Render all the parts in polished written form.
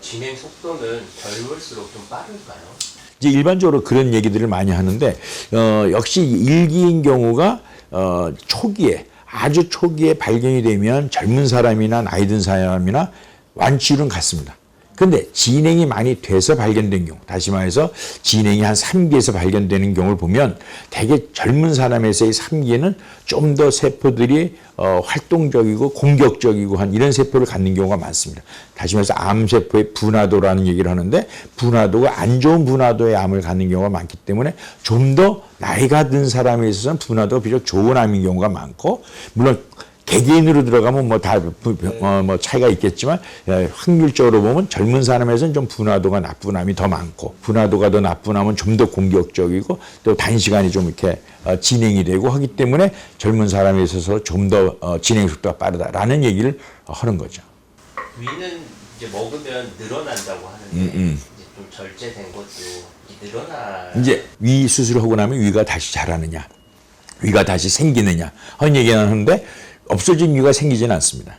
진행 속도는 젊을수록 좀 빠를까요? 이제 일반적으로 그런 얘기들을 많이 하는데 역시 일기인 경우가 초기에 아주 초기에 발견이 되면 젊은 사람이나 나이 든 사람이나 완치율은 같습니다. 그런데 진행이 많이 돼서 발견된 경우, 다시 말해서 진행이 한 3기에서 발견되는 경우를 보면 대개 젊은 사람에서의 3기에는 좀 더 세포들이 활동적이고 공격적이고 한 이런 세포를 갖는 경우가 많습니다. 다시 말해서 암세포의 분화도라는 얘기를 하는데 분화도가 안 좋은 분화도의 암을 갖는 경우가 많기 때문에 좀 더 나이가 든 사람에 있어서는 분화도가 비교적 좋은 암인 경우가 많고, 물론 개개인으로 들어가면 뭐 다 뭐 차이가 있겠지만 확률적으로 보면 젊은 사람에서는 좀 분화도가 나쁜 암이 더 많고, 분화도가 더 나쁜 암은 좀 더 공격적이고 또 단시간이 좀 이렇게 진행이 되고 하기 때문에 젊은 사람에 있어서 좀 더 진행 속도가 빠르다라는 얘기를 하는 거죠. 위는 이제 먹으면 늘어난다고 하는데 이제 좀 절제된 것도 늘어나. 이제 위 수술을 하고 나면 위가 다시 자라느냐, 위가 다시 생기느냐 하는 얘기는 하는데 없어진 위가 생기지는 않습니다.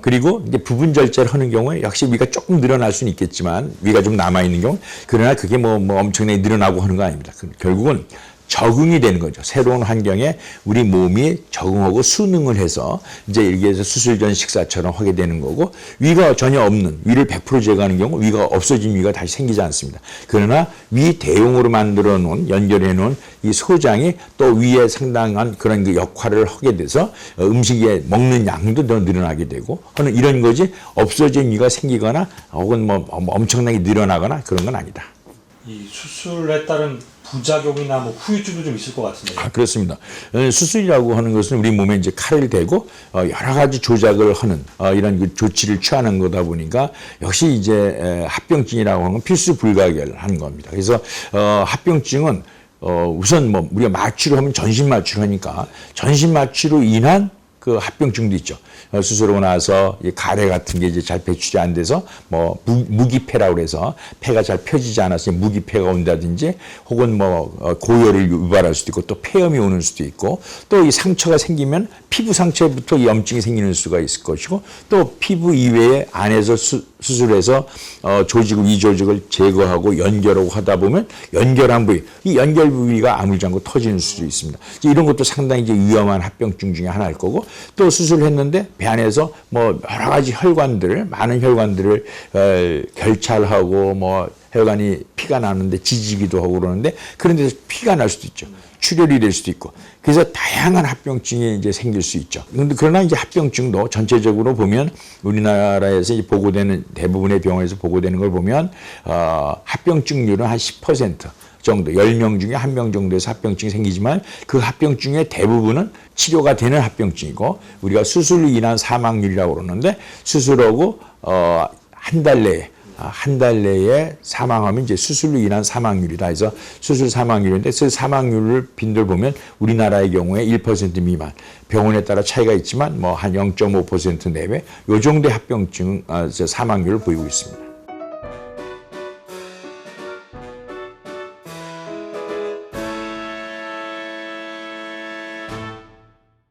그리고 이제 부분 절제를 하는 경우에 역시 위가 조금 늘어날 수는 있겠지만 위가 좀 남아있는 경우, 그러나 그게 뭐 엄청나게 늘어나고 하는 거 아닙니다. 결국은 적응이 되는 거죠. 새로운 환경에 우리 몸이 적응하고 순응을 해서 이제 이렇게 수술 전 식사처럼 하게 되는 거고, 위가 전혀 없는 위를 100% 제거하는 경우 위가 없어진 위가 다시 생기지 않습니다. 그러나 위 대용으로 만들어 놓은 연결해 놓은 이 소장이 또 위에 상당한 그런 그 역할을 하게 돼서 음식에 먹는 양도 더 늘어나게 되고 하는 이런 거지, 없어진 위가 생기거나 혹은 뭐 엄청나게 늘어나거나 그런 건 아니다. 이 수술에 따른 부작용이나 뭐 후유증도 좀 있을 것 같은데. 그렇습니다. 수술이라고 하는 것은 우리 몸에 이제 칼을 대고 여러 가지 조작을 하는 이런 그 조치를 취하는 거다 보니까 역시 이제 합병증이라고 하는 건 필수 불가결한 겁니다. 그래서 합병증은 우선 뭐 우리가 마취를 하면 전신 마취를 하니까 전신 마취로 인한 그 합병증도 있죠. 수술하고 나서 이 가래 같은 게 이제 잘 배출이 안 돼서 뭐 무기폐라고 해서 폐가 잘 펴지지 않아서 무기폐가 온다든지, 혹은 뭐 고열을 유발할 수도 있고 또 폐염이 오는 수도 있고, 또 이 상처가 생기면 피부 상처부터 염증이 생기는 수가 있을 것이고, 또 피부 이외에 안에서 수술해서 위 조직을 제거하고 연결하고 하다 보면 연결한 부위, 이 연결 부위가 아물지 않고 터지는 수도 있습니다. 이런 것도 상당히 이제 위험한 합병증 중에 하나일 거고, 또 수술을 했는데 배 안에서 뭐 여러 가지 많은 혈관들을 결찰하고 뭐 혈관이 피가 나는데 지지기도 하고 그러는데, 그런 데서 피가 날 수도 있죠. 출혈이 될 수도 있고, 그래서 다양한 합병증이 이제 생길 수 있죠. 그러나 이제 합병증도 전체적으로 보면 우리나라에서 이제 보고되는 대부분의 병원에서 보고되는 걸 보면 합병증률은 한 10% 정도, 10명 중에 1명 정도에서 합병증이 생기지만 그 합병증의 대부분은 치료가 되는 합병증이고, 우리가 수술로 인한 사망률이라고 그러는데, 수술하고 한 달 내에 사망하면 이제 수술로 인한 사망률이다 해서 수술 사망률인데, 그 사망률을 빈들 보면 우리나라의 경우에 1% 미만, 병원에 따라 차이가 있지만 뭐 한 0.5% 내외 요 정도의 합병증 사망률을 보이고 있습니다.